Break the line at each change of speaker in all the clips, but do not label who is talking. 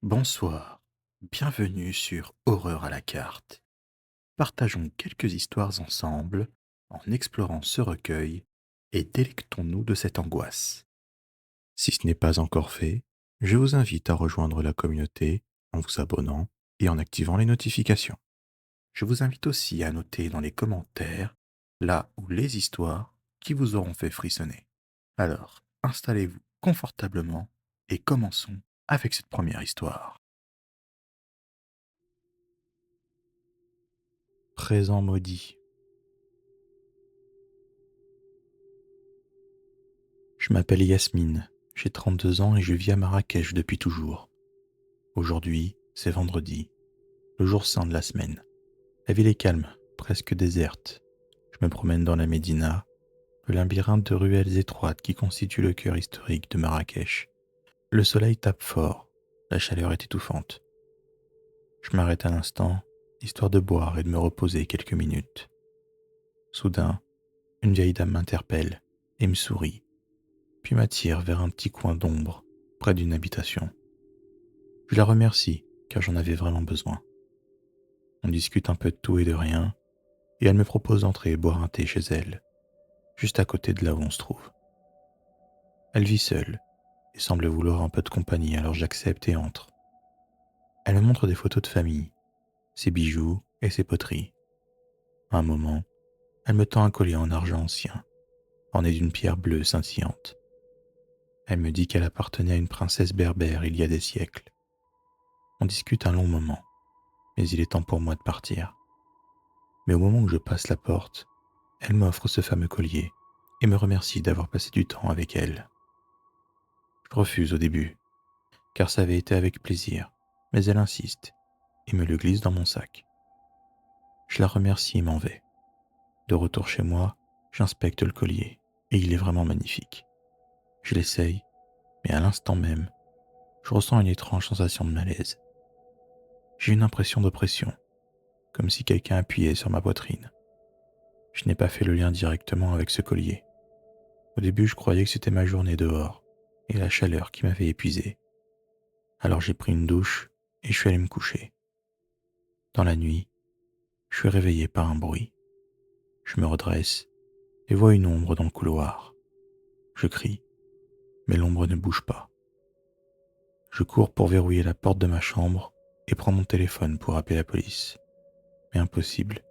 Bonsoir, bienvenue sur Horreur à la carte. Partageons quelques histoires ensemble en explorant ce recueil et délectons-nous de cette angoisse. Si ce n'est pas encore fait, je vous invite à rejoindre la communauté en vous abonnant et en activant les notifications. Je vous invite aussi à noter dans les commentaires là où les histoires qui vous auront fait frissonner. Alors, installez-vous confortablement et commençons avec cette première histoire. Présent maudit. Je m'appelle Yasmine, j'ai 32 ans et je vis à Marrakech depuis toujours. Aujourd'hui, c'est vendredi, le jour saint de la semaine. La ville est calme, presque déserte. Je me promène dans la Médina, le labyrinthe de ruelles étroites qui constitue le cœur historique de Marrakech. Le soleil tape fort, la chaleur est étouffante. Je m'arrête un instant, histoire de boire et de me reposer quelques minutes. Soudain, une vieille dame m'interpelle et me sourit, puis m'attire vers un petit coin d'ombre, près d'une habitation. Je la remercie, car j'en avais vraiment besoin. On discute un peu de tout et de rien, et elle me propose d'entrer boire un thé chez elle, juste à côté de là où on se trouve. Elle vit seule, et semble vouloir un peu de compagnie, alors j'accepte et entre. Elle me montre des photos de famille, ses bijoux et ses poteries. À un moment, elle me tend un collier en argent ancien, orné d'une pierre bleue scintillante. Elle me dit qu'elle appartenait à une princesse berbère il y a des siècles. On discute un long moment, mais il est temps pour moi de partir. Mais au moment où je passe la porte, elle m'offre ce fameux collier et me remercie d'avoir passé du temps avec elle. Je refuse au début, car ça avait été avec plaisir, mais elle insiste et me le glisse dans mon sac. Je la remercie et m'en vais. De retour chez moi, j'inspecte le collier et il est vraiment magnifique. Je l'essaye, mais à l'instant même, je ressens une étrange sensation de malaise. J'ai une impression d'oppression, comme si quelqu'un appuyait sur ma poitrine. Je n'ai pas fait le lien directement avec ce collier. Au début, je croyais que c'était ma journée dehors et la chaleur qui m'avait épuisé. Alors j'ai pris une douche et je suis allé me coucher. Dans la nuit, je suis réveillé par un bruit. Je me redresse et vois une ombre dans le couloir. Je crie, mais l'ombre ne bouge pas. Je cours pour verrouiller la porte de ma chambre et prends mon téléphone pour appeler la police. Mais impossible,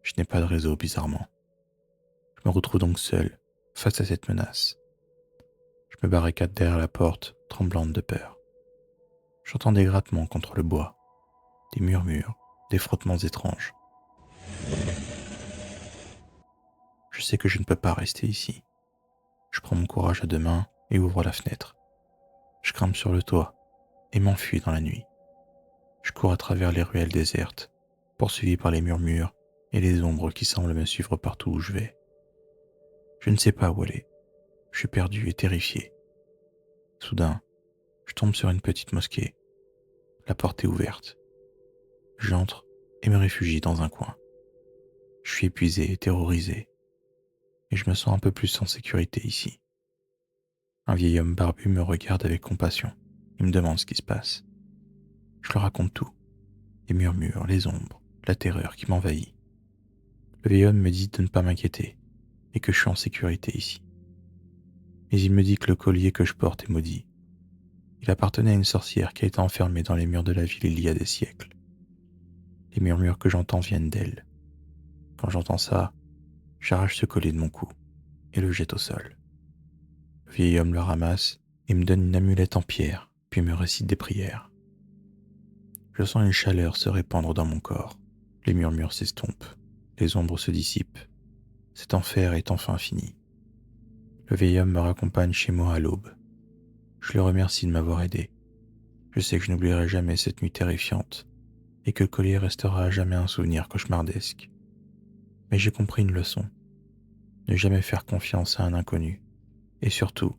je n'ai pas de réseau bizarrement. Je me retrouve donc seul face à cette menace. Je me barricade derrière la porte, tremblante de peur. J'entends des grattements contre le bois, des murmures, des frottements étranges. Je sais que je ne peux pas rester ici. Je prends mon courage à deux mains et ouvre la fenêtre. Je grimpe sur le toit et m'enfuis dans la nuit. Je cours à travers les ruelles désertes, poursuivi par les murmures et les ombres qui semblent me suivre partout où je vais. Je ne sais pas où aller. Je suis perdu et terrifié. Soudain, je tombe sur une petite mosquée. La porte est ouverte. J'entre et me réfugie dans un coin. Je suis épuisé et terrorisé, et je me sens un peu plus en sécurité ici. Un vieil homme barbu me regarde avec compassion. Il me demande ce qui se passe. Je lui raconte tout. Les murmures, les ombres, la terreur qui m'envahit. Le vieil homme me dit de ne pas m'inquiéter et que je suis en sécurité ici. Mais il me dit que le collier que je porte est maudit. Il appartenait à une sorcière qui a été enfermée dans les murs de la ville il y a des siècles. Les murmures que j'entends viennent d'elle. Quand j'entends ça, j'arrache ce collier de mon cou et le jette au sol. Le vieil homme le ramasse et me donne une amulette en pierre, puis me récite des prières. Je sens une chaleur se répandre dans mon corps. Les murmures s'estompent, les ombres se dissipent. Cet enfer est enfin fini. Le vieil homme me raccompagne chez moi à l'aube. Je le remercie de m'avoir aidé. Je sais que je n'oublierai jamais cette nuit terrifiante et que le collier restera à jamais un souvenir cauchemardesque. Mais j'ai compris une leçon. Ne jamais faire confiance à un inconnu. Et surtout,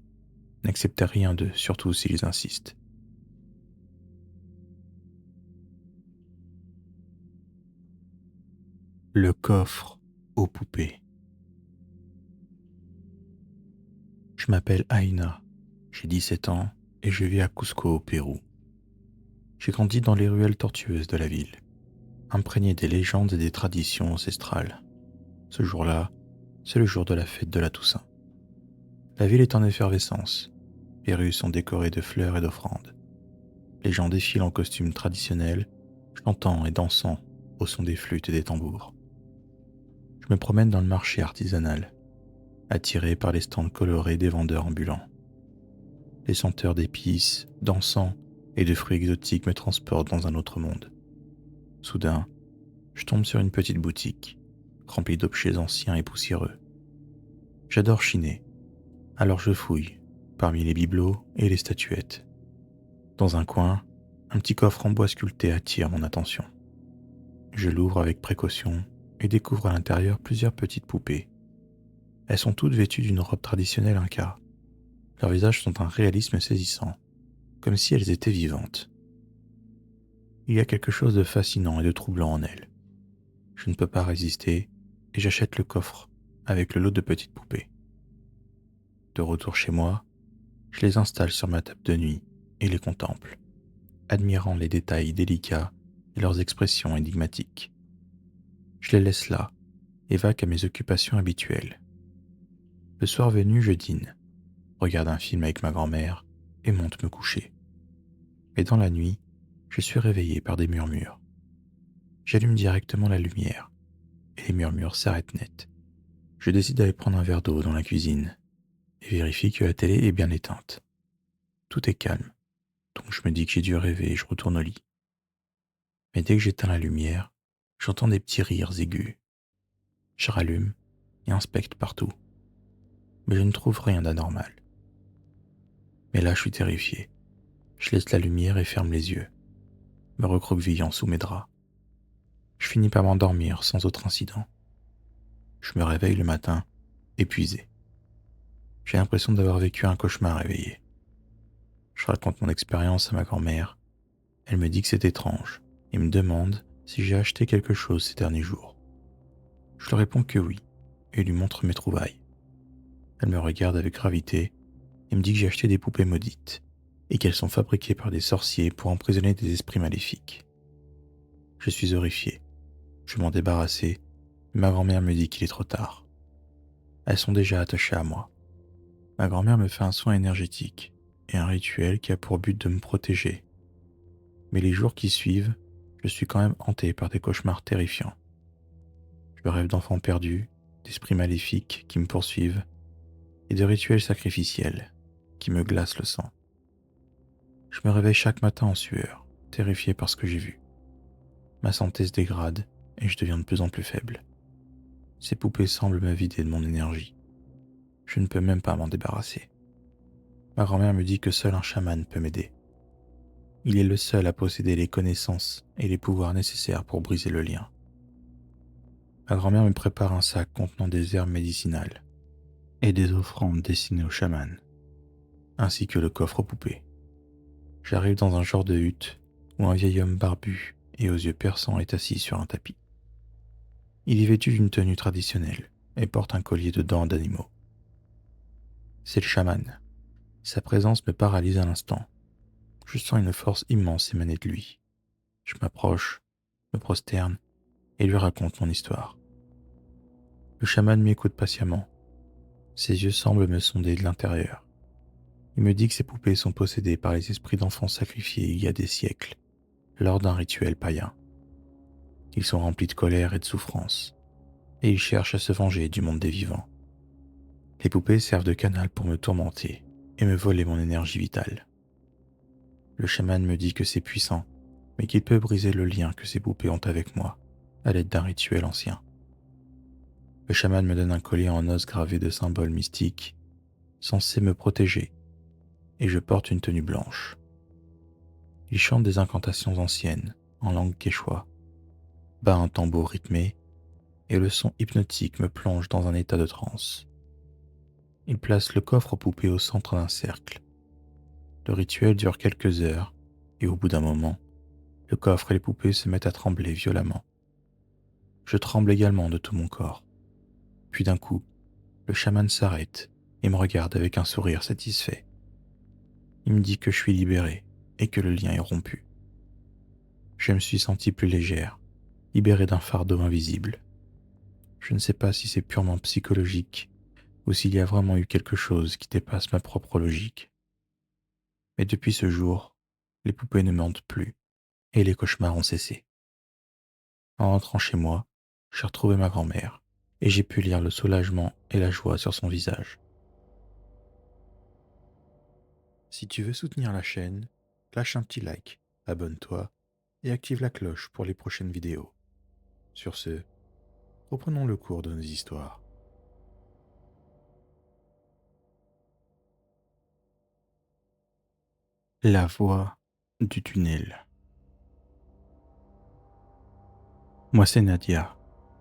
n'acceptez rien d'eux, surtout s'ils insistent. Le coffre aux poupées. Je m'appelle Aïna, j'ai 17 ans et je vis à Cusco au Pérou. J'ai grandi dans les ruelles tortueuses de la ville, imprégné des légendes et des traditions ancestrales. Ce jour-là, c'est le jour de la fête de la Toussaint. La ville est en effervescence. Les rues sont décorées de fleurs et d'offrandes. Les gens défilent en costumes traditionnels, chantant et dansant au son des flûtes et des tambours. Je me promène dans le marché artisanal, attiré par les stands colorés des vendeurs ambulants. Les senteurs d'épices, d'encens et de fruits exotiques me transportent dans un autre monde. Soudain, je tombe sur une petite boutique, remplie d'objets anciens et poussiéreux. J'adore chiner, alors je fouille, parmi les bibelots et les statuettes. Dans un coin, un petit coffre en bois sculpté attire mon attention. Je l'ouvre avec précaution et découvre à l'intérieur plusieurs petites poupées. Elles sont toutes vêtues d'une robe traditionnelle inca. Leurs visages sont d'un réalisme saisissant, comme si elles étaient vivantes. Il y a quelque chose de fascinant et de troublant en elles. Je ne peux pas résister et j'achète le coffre avec le lot de petites poupées. De retour chez moi, je les installe sur ma table de nuit et les contemple, admirant les détails délicats et leurs expressions énigmatiques. Je les laisse là et vaque à mes occupations habituelles. Le soir venu, je dîne, regarde un film avec ma grand-mère et monte me coucher. Mais dans la nuit, je suis réveillé par des murmures. J'allume directement la lumière et les murmures s'arrêtent net. Je décide d'aller prendre un verre d'eau dans la cuisine et vérifie que la télé est bien éteinte. Tout est calme, donc je me dis que j'ai dû rêver et je retourne au lit. Mais dès que j'éteins la lumière, j'entends des petits rires aigus. Je rallume et inspecte partout, mais je ne trouve rien d'anormal. Mais là, je suis terrifié. Je laisse la lumière et ferme les yeux, me recroquevillant sous mes draps. Je finis par m'endormir sans autre incident. Je me réveille le matin, épuisé. J'ai l'impression d'avoir vécu un cauchemar réveillé. Je raconte mon expérience à ma grand-mère. Elle me dit que c'est étrange et me demande si j'ai acheté quelque chose ces derniers jours. Je lui réponds que oui et lui montre mes trouvailles. Elle me regarde avec gravité et me dit que j'ai acheté des poupées maudites et qu'elles sont fabriquées par des sorciers pour emprisonner des esprits maléfiques. Je suis horrifié. Je veux m'en débarrasser, mais ma grand-mère me dit qu'il est trop tard. Elles sont déjà attachées à moi. Ma grand-mère me fait un soin énergétique et un rituel qui a pour but de me protéger. Mais les jours qui suivent, je suis quand même hanté par des cauchemars terrifiants. Je rêve d'enfants perdus, d'esprits maléfiques qui me poursuivent et de rituels sacrificiels qui me glacent le sang. Je me réveille chaque matin en sueur, terrifié par ce que j'ai vu. Ma santé se dégrade et je deviens de plus en plus faible. Ces poupées semblent me vider de mon énergie. Je ne peux même pas m'en débarrasser. Ma grand-mère me dit que seul un chaman peut m'aider. Il est le seul à posséder les connaissances et les pouvoirs nécessaires pour briser le lien. Ma grand-mère me prépare un sac contenant des herbes médicinales et des offrandes destinées au chaman, ainsi que le coffre aux poupées. J'arrive dans un genre de hutte où un vieil homme barbu et aux yeux perçants est assis sur un tapis. Il est vêtu d'une tenue traditionnelle et porte un collier de dents d'animaux. C'est le chaman. Sa présence me paralyse à l'instant. Je sens une force immense émaner de lui. Je m'approche, me prosterne et lui raconte mon histoire. Le chaman m'écoute patiemment. Ses yeux semblent me sonder de l'intérieur. Il me dit que ces poupées sont possédées par les esprits d'enfants sacrifiés il y a des siècles, lors d'un rituel païen. Ils sont remplis de colère et de souffrance, et ils cherchent à se venger du monde des vivants. Les poupées servent de canal pour me tourmenter et me voler mon énergie vitale. Le chaman me dit que c'est puissant, mais qu'il peut briser le lien que ces poupées ont avec moi, à l'aide d'un rituel ancien. Le chaman me donne un collier en os gravé de symboles mystiques, censés me protéger, et je porte une tenue blanche. Il chante des incantations anciennes, en langue quechua, bat un tambour rythmé, et le son hypnotique me plonge dans un état de transe. Il place le coffre aux poupées au centre d'un cercle. Le rituel dure quelques heures, et au bout d'un moment, le coffre et les poupées se mettent à trembler violemment. Je tremble également de tout mon corps. Puis d'un coup, le chaman s'arrête et me regarde avec un sourire satisfait. Il me dit que je suis libéré et que le lien est rompu. Je me suis sentie plus légère, libérée d'un fardeau invisible. Je ne sais pas si c'est purement psychologique ou s'il y a vraiment eu quelque chose qui dépasse ma propre logique. Mais depuis ce jour, les poupées ne mentent plus et les cauchemars ont cessé. En rentrant chez moi, j'ai retrouvé ma grand-mère et j'ai pu lire le soulagement et la joie sur son visage. Si tu veux soutenir la chaîne, lâche un petit like, abonne-toi et active la cloche pour les prochaines vidéos. Sur ce, reprenons le cours de nos histoires. La voix du tunnel. Moi c'est Nadia,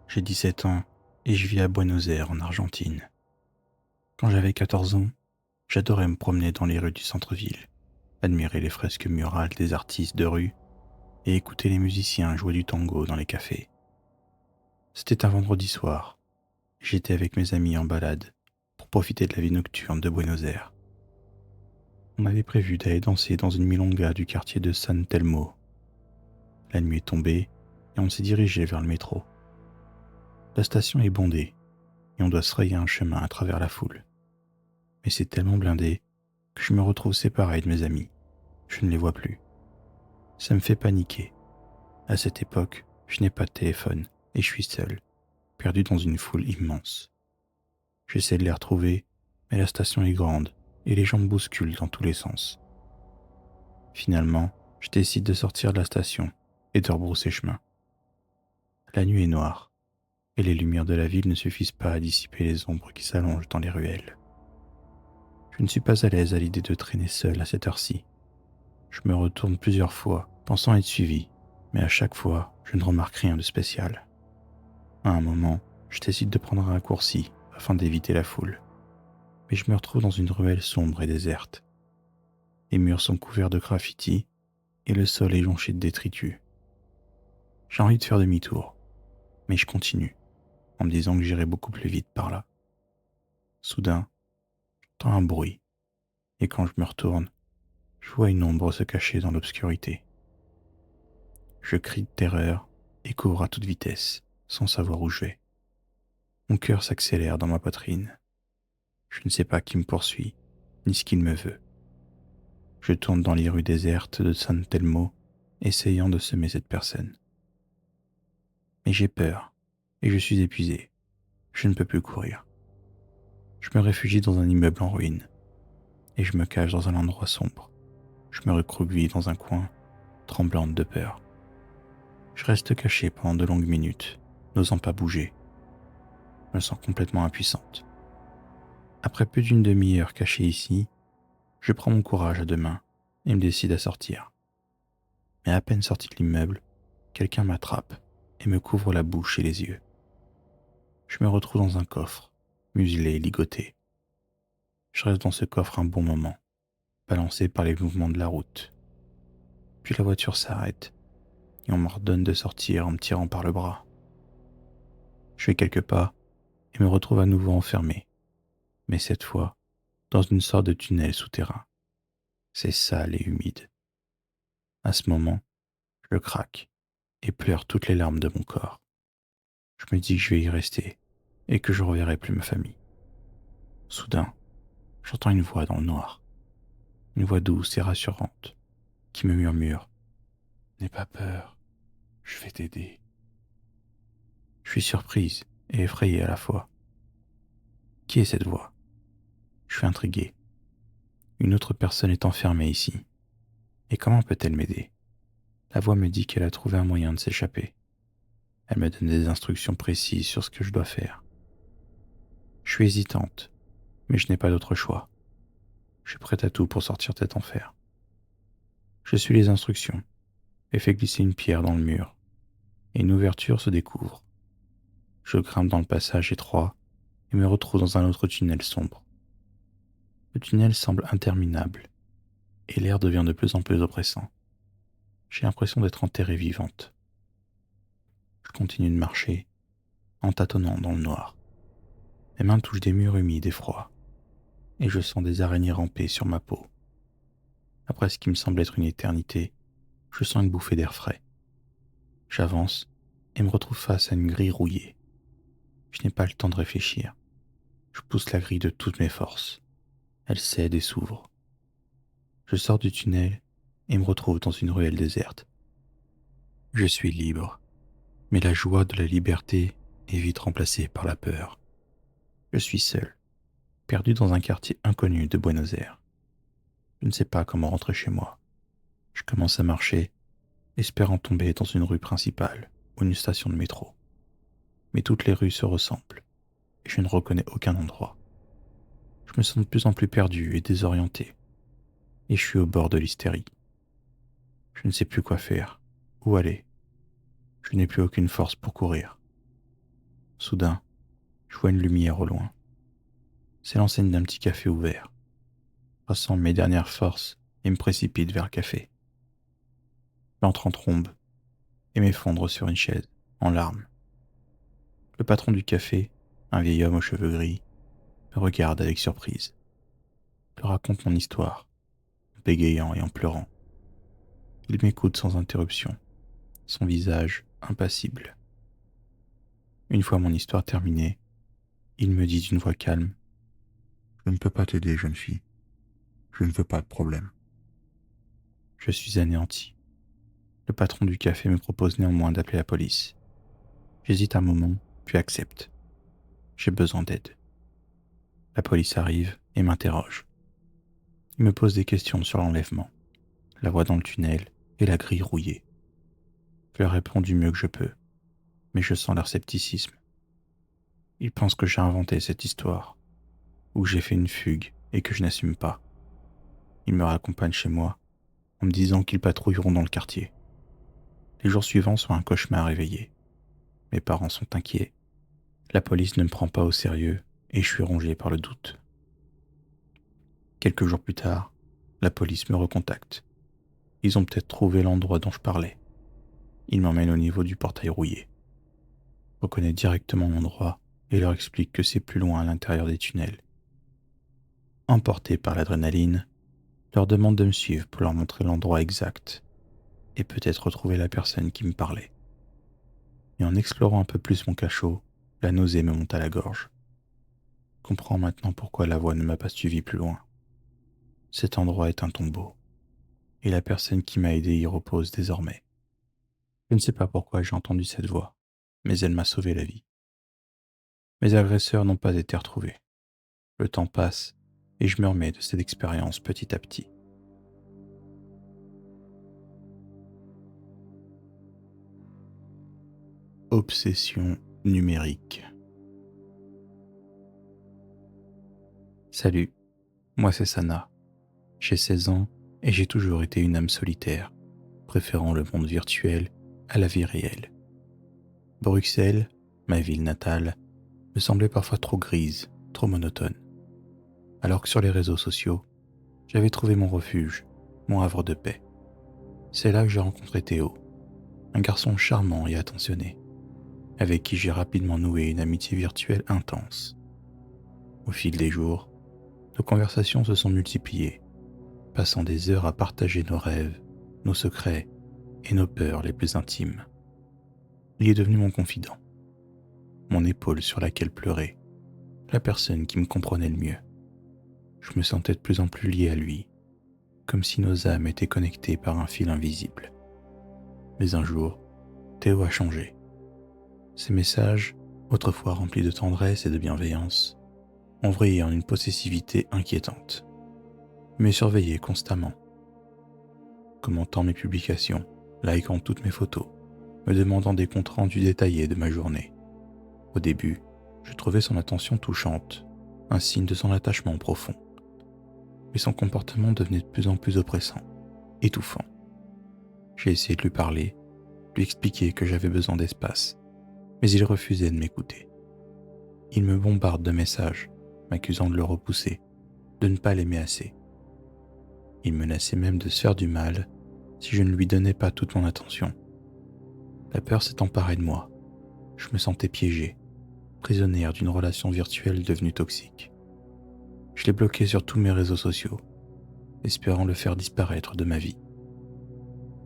j'ai 17 ans et je vis à Buenos Aires en Argentine. Quand j'avais 14 ans, j'adorais me promener dans les rues du centre-ville, admirer les fresques murales des artistes de rue et écouter les musiciens jouer du tango dans les cafés. C'était un vendredi soir. J'étais avec mes amis en balade pour profiter de la vie nocturne de Buenos Aires. On avait prévu d'aller danser dans une milonga du quartier de San Telmo. La nuit est tombée et on s'est dirigé vers le métro. La station est bondée et on doit se frayer un chemin à travers la foule. Mais c'est tellement blindé que je me retrouve séparé de mes amis. Je ne les vois plus. Ça me fait paniquer. À cette époque, je n'ai pas de téléphone et je suis seul, perdu dans une foule immense. J'essaie de les retrouver, mais la station est grande et les gens me bousculent dans tous les sens. Finalement, je décide de sortir de la station et de rebrousser chemin. La nuit est noire et les lumières de la ville ne suffisent pas à dissiper les ombres qui s'allongent dans les ruelles. Je ne suis pas à l'aise à l'idée de traîner seul à cette heure-ci. Je me retourne plusieurs fois, pensant être suivi, mais à chaque fois, je ne remarque rien de spécial. À un moment, je décide de prendre un raccourci afin d'éviter la foule. Mais je me retrouve dans une ruelle sombre et déserte. Les murs sont couverts de graffitis et le sol est jonché de détritus. J'ai envie de faire demi-tour, mais je continue, en me disant que j'irai beaucoup plus vite par là. Soudain, j'entends un bruit, et quand je me retourne, je vois une ombre se cacher dans l'obscurité. Je crie de terreur et cours à toute vitesse, sans savoir où je vais. Mon cœur s'accélère dans ma poitrine. Je ne sais pas qui me poursuit, ni ce qu'il me veut. Je tourne dans les rues désertes de San Telmo, essayant de semer cette personne. Mais j'ai peur, et je suis épuisé. Je ne peux plus courir. Je me réfugie dans un immeuble en ruine, et je me cache dans un endroit sombre. Je me recroqueville dans un coin, tremblante de peur. Je reste caché pendant de longues minutes, n'osant pas bouger. Je me sens complètement impuissante. Après plus d'une demi-heure cachée ici, je prends mon courage à deux mains et me décide à sortir. Mais à peine sorti de l'immeuble, quelqu'un m'attrape et me couvre la bouche et les yeux. Je me retrouve dans un coffre, muselé et ligoté. Je reste dans ce coffre un bon moment, balancé par les mouvements de la route. Puis la voiture s'arrête et on m'ordonne de sortir en me tirant par le bras. Je fais quelques pas et me retrouve à nouveau enfermé, mais cette fois dans une sorte de tunnel souterrain. C'est sale et humide. À ce moment, je craque et pleure toutes les larmes de mon corps. Je me dis que je vais y rester et que je ne reverrai plus ma famille. Soudain, j'entends une voix dans le noir, une voix douce et rassurante qui me murmure: N'aie pas peur, je vais t'aider. Je suis surprise et effrayée à la fois. Qui est cette voix? Je suis intrigué. Une autre personne est enfermée ici. Et comment peut-elle m'aider? La voix me dit qu'elle a trouvé un moyen de s'échapper. Elle me donne des instructions précises sur ce que je dois faire. Je suis hésitante, mais je n'ai pas d'autre choix. Je suis prête à tout pour sortir de cet enfer. Je suis les instructions et fais glisser une pierre dans le mur, et une ouverture se découvre. Je grimpe dans le passage étroit et me retrouve dans un autre tunnel sombre. Le tunnel semble interminable, et l'air devient de plus en plus oppressant. J'ai l'impression d'être enterrée vivante. Je continue de marcher, en tâtonnant dans le noir. Mes mains touchent des murs humides et froids, et je sens des araignées ramper sur ma peau. Après ce qui me semble être une éternité, je sens une bouffée d'air frais. J'avance et me retrouve face à une grille rouillée. Je n'ai pas le temps de réfléchir. Je pousse la grille de toutes mes forces. Elle cède et s'ouvre. Je sors du tunnel et me retrouve dans une ruelle déserte. Je suis libre, mais la joie de la liberté est vite remplacée par la peur. Je suis seul, perdu dans un quartier inconnu de Buenos Aires. Je ne sais pas comment rentrer chez moi. Je commence à marcher, espérant tomber dans une rue principale ou une station de métro. Mais toutes les rues se ressemblent et je ne reconnais aucun endroit. Je me sens de plus en plus perdu et désorienté, et je suis au bord de l'hystérie. Je ne sais plus quoi faire, où aller. Je n'ai plus aucune force pour courir. Soudain, je vois une lumière au loin. C'est l'enseigne d'un petit café ouvert. Je rassemble mes dernières forces et me précipite vers le café. J'entre en trombe et m'effondre sur une chaise, en larmes. Le patron du café, un vieil homme aux cheveux gris, me regarde avec surprise. Je lui raconte mon histoire, en bégayant et en pleurant. Il m'écoute sans interruption, son visage impassible. Une fois mon histoire terminée, il me dit d'une voix calme: « Je ne peux pas t'aider, jeune fille. Je ne veux pas de problème. » Je suis anéanti. Le patron du café me propose néanmoins d'appeler la police. J'hésite un moment, puis accepte. J'ai besoin d'aide. La police arrive et m'interroge. Il me pose des questions sur l'enlèvement, la voie dans le tunnel et la grille rouillée. Je leur réponds du mieux que je peux, mais je sens leur scepticisme. Ils pensent que j'ai inventé cette histoire, ou que j'ai fait une fugue et que je n'assume pas. Ils me raccompagnent chez moi en me disant qu'ils patrouilleront dans le quartier. Les jours suivants sont un cauchemar éveillé. Mes parents sont inquiets. La police ne me prend pas au sérieux et je suis rongé par le doute. Quelques jours plus tard, la police me recontacte. Ils ont peut-être trouvé l'endroit dont je parlais. Ils m'emmènent au niveau du portail rouillé. Je reconnais directement l'endroit et leur explique que c'est plus loin à l'intérieur des tunnels. Emporté par l'adrénaline, je leur demande de me suivre pour leur montrer l'endroit exact et peut-être retrouver la personne qui me parlait. Et en explorant un peu plus mon cachot, la nausée me monte à la gorge. Je comprends maintenant pourquoi la voix ne m'a pas suivi plus loin. Cet endroit est un tombeau, et la personne qui m'a aidé y repose désormais. Je ne sais pas pourquoi j'ai entendu cette voix, mais elle m'a sauvé la vie. Mes agresseurs n'ont pas été retrouvés. Le temps passe, et je me remets de cette expérience petit à petit. Obsession numérique. Salut, moi c'est Sana. J'ai 16 ans et j'ai toujours été une âme solitaire, préférant le monde virtuel à la vie réelle. Bruxelles, ma ville natale, me semblait parfois trop grise, trop monotone. Alors que sur les réseaux sociaux, j'avais trouvé mon refuge, mon havre de paix. C'est là que j'ai rencontré Théo, un garçon charmant et attentionné, avec qui j'ai rapidement noué une amitié virtuelle intense. Au fil des jours, nos conversations se sont multipliées, passant des heures à partager nos rêves, nos secrets et nos peurs les plus intimes. Il est devenu mon confident, mon épaule sur laquelle pleurer, la personne qui me comprenait le mieux. Je me sentais de plus en plus lié à lui, comme si nos âmes étaient connectées par un fil invisible. Mais un jour, Théo a changé. Ses messages, autrefois remplis de tendresse et de bienveillance, ont vrillé en une possessivité inquiétante. Il me surveillait constamment, commentant mes publications, likant toutes mes photos, me demandant des comptes rendus détaillés de ma journée. Au début, je trouvais son attention touchante, un signe de son attachement profond. Mais son comportement devenait de plus en plus oppressant, étouffant. J'ai essayé de lui parler, lui expliquer que j'avais besoin d'espace, mais il refusait de m'écouter. Il me bombarde de messages, m'accusant de le repousser, de ne pas l'aimer assez. Il menaçait même de se faire du mal si je ne lui donnais pas toute mon attention. La peur s'est emparée de moi. Je me sentais piégé, prisonnière d'une relation virtuelle devenue toxique. Je l'ai bloqué sur tous mes réseaux sociaux, espérant le faire disparaître de ma vie.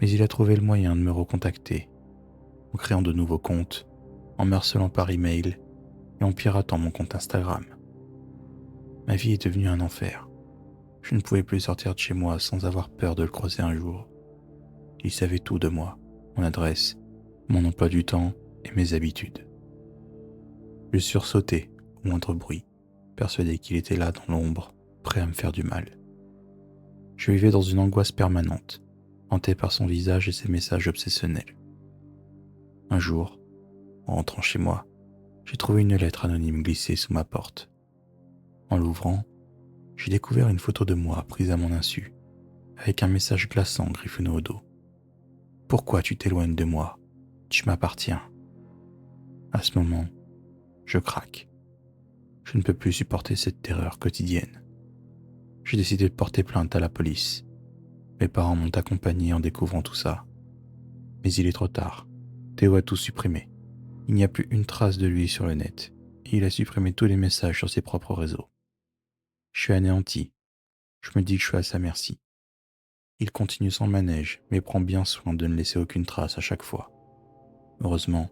Mais il a trouvé le moyen de me recontacter, en créant de nouveaux comptes, en me harcelant par email et en piratant mon compte Instagram. Ma vie est devenue un enfer. Je ne pouvais plus sortir de chez moi sans avoir peur de le croiser un jour. Il savait tout de moi, mon adresse, mon emploi du temps et mes habitudes. Je sursautais au moindre bruit, persuadé qu'il était là dans l'ombre, prêt à me faire du mal. Je vivais dans une angoisse permanente, hanté par son visage et ses messages obsessionnels. Un jour, en rentrant chez moi, j'ai trouvé une lettre anonyme glissée sous ma porte. En l'ouvrant, j'ai découvert une photo de moi prise à mon insu, avec un message glaçant griffonné au dos. « Pourquoi tu t'éloignes de moi? Tu m'appartiens. » À ce moment, je craque. Je ne peux plus supporter cette terreur quotidienne. J'ai décidé de porter plainte à la police. Mes parents m'ont accompagné en découvrant tout ça. Mais il est trop tard. Théo a tout supprimé. Il n'y a plus une trace de lui sur le net. Et il a supprimé tous les messages sur ses propres réseaux. Je suis anéanti. Je me dis que je suis à sa merci. Il continue son manège, mais prend bien soin de ne laisser aucune trace à chaque fois. Heureusement,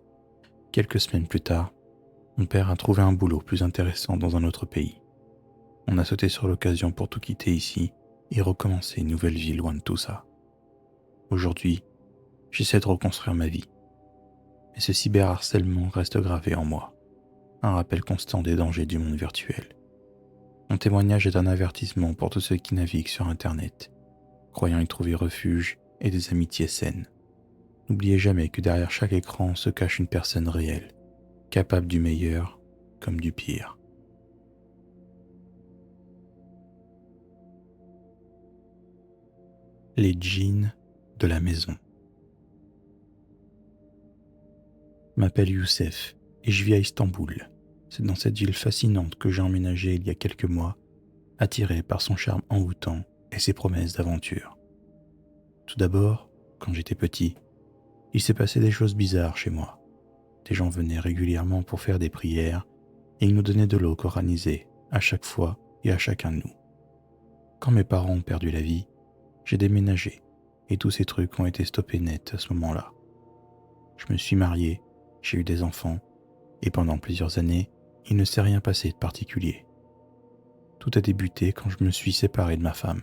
quelques semaines plus tard, mon père a trouvé un boulot plus intéressant dans un autre pays. On a sauté sur l'occasion pour tout quitter ici et recommencer une nouvelle vie loin de tout ça. Aujourd'hui, j'essaie de reconstruire ma vie. Mais ce cyberharcèlement reste gravé en moi. Un rappel constant des dangers du monde virtuel. Mon témoignage est un avertissement pour tous ceux qui naviguent sur Internet, croyant y trouver refuge et des amitiés saines. N'oubliez jamais que derrière chaque écran se cache une personne réelle, capable du meilleur comme du pire. Les djinns de la maison. Je m'appelle Youssef et je vis à Istanbul. C'est dans cette ville fascinante que j'ai emménagé il y a quelques mois, attiré par son charme envoûtant et ses promesses d'aventure. Tout d'abord, quand j'étais petit, il s'est passé des choses bizarres chez moi. Des gens venaient régulièrement pour faire des prières et ils nous donnaient de l'eau coranisée à chaque fois et à chacun de nous. Quand mes parents ont perdu la vie, j'ai déménagé et tous ces trucs ont été stoppés net à ce moment-là. Je me suis marié, j'ai eu des enfants et pendant plusieurs années, il ne s'est rien passé de particulier. Tout a débuté quand je me suis séparé de ma femme.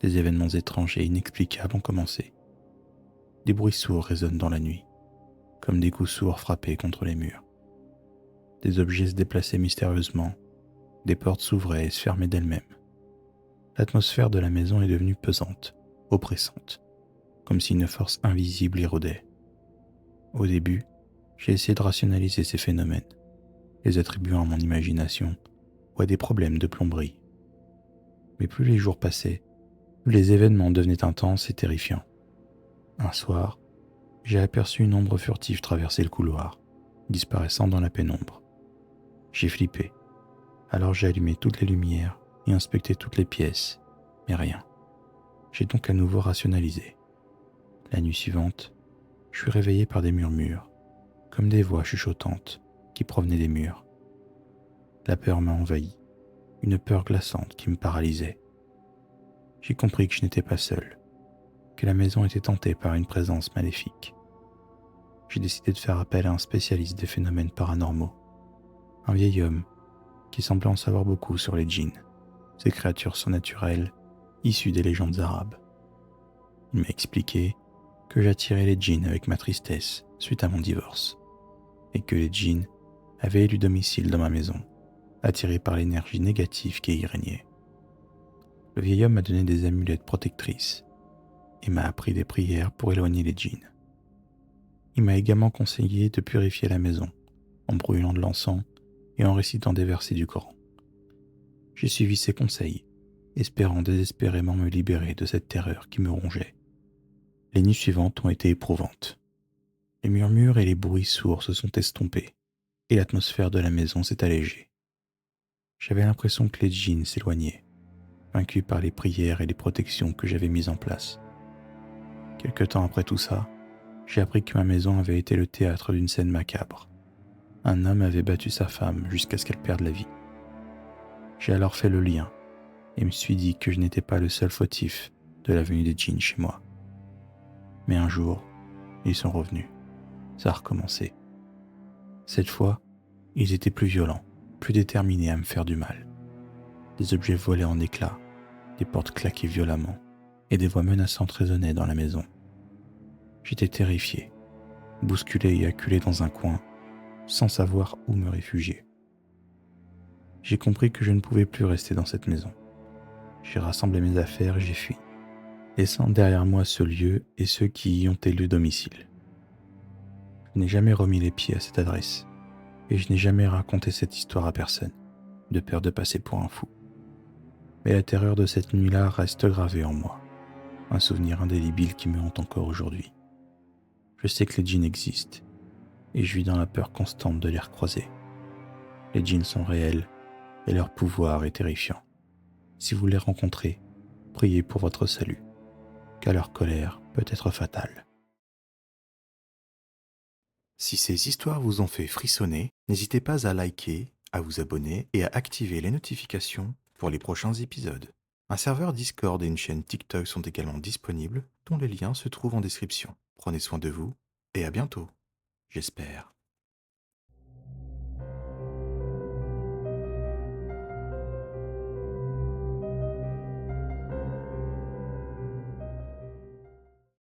Des événements étranges et inexplicables ont commencé. Des bruits sourds résonnent dans la nuit, comme des coups sourds frappés contre les murs. Des objets se déplaçaient mystérieusement, des portes s'ouvraient et se fermaient d'elles-mêmes. L'atmosphère de la maison est devenue pesante, oppressante, comme si une force invisible y rôdait. Au début, j'ai essayé de rationaliser ces phénomènes, les attribuant à mon imagination ou à des problèmes de plomberie. Mais plus les jours passaient, plus les événements devenaient intenses et terrifiants. Un soir, j'ai aperçu une ombre furtive traverser le couloir, disparaissant dans la pénombre. J'ai flippé. Alors j'ai allumé toutes les lumières et inspecté toutes les pièces, mais rien. J'ai donc à nouveau rationalisé. La nuit suivante, je suis réveillé par des murmures, comme des voix chuchotantes qui provenaient des murs. La peur m'a envahi, une peur glaçante qui me paralysait. J'ai compris que je n'étais pas seul, que la maison était hantée par une présence maléfique. J'ai décidé de faire appel à un spécialiste des phénomènes paranormaux, un vieil homme qui semblait en savoir beaucoup sur les djinns, ces créatures surnaturelles issues des légendes arabes. Il m'a expliqué que j'attirais les djinns avec ma tristesse suite à mon divorce, et que les djinns avaient élu domicile dans ma maison, attirés par l'énergie négative qui y régnait. Le vieil homme m'a donné des amulettes protectrices et m'a appris des prières pour éloigner les djinns. Il m'a également conseillé de purifier la maison en brûlant de l'encens et en récitant des versets du Coran. J'ai suivi ses conseils, espérant désespérément me libérer de cette terreur qui me rongeait. Les nuits suivantes ont été éprouvantes. Les murmures et les bruits sourds se sont estompés et l'atmosphère de la maison s'est allégée. J'avais l'impression que les djinns s'éloignaient, vaincus par les prières et les protections que j'avais mises en place. Quelque temps après tout ça, j'ai appris que ma maison avait été le théâtre d'une scène macabre. Un homme avait battu sa femme jusqu'à ce qu'elle perde la vie. J'ai alors fait le lien et me suis dit que je n'étais pas le seul fautif de la venue des djinns chez moi. Mais un jour, ils sont revenus. Ça a recommencé. Cette fois, ils étaient plus violents, plus déterminés à me faire du mal. Des objets volaient en éclats, des portes claquaient violemment, et des voix menaçantes résonnaient dans la maison. J'étais terrifié, bousculé et acculé dans un coin, sans savoir où me réfugier. J'ai compris que je ne pouvais plus rester dans cette maison. J'ai rassemblé mes affaires et j'ai fui, laissant derrière moi ce lieu et ceux qui y ont élu domicile. Je n'ai jamais remis les pieds à cette adresse, et je n'ai jamais raconté cette histoire à personne, de peur de passer pour un fou. Mais la terreur de cette nuit-là reste gravée en moi, un souvenir indélébile qui me hante encore aujourd'hui. Je sais que les djinns existent, et je vis dans la peur constante de les recroiser. Les djinns sont réels, et leur pouvoir est terrifiant. Si vous les rencontrez, priez pour votre salut, car leur colère peut être fatale. Si ces histoires vous ont fait frissonner, n'hésitez pas à liker, à vous abonner et à activer les notifications pour les prochains épisodes. Un serveur Discord et une chaîne TikTok sont également disponibles, dont les liens se trouvent en description. Prenez soin de vous et à bientôt, j'espère.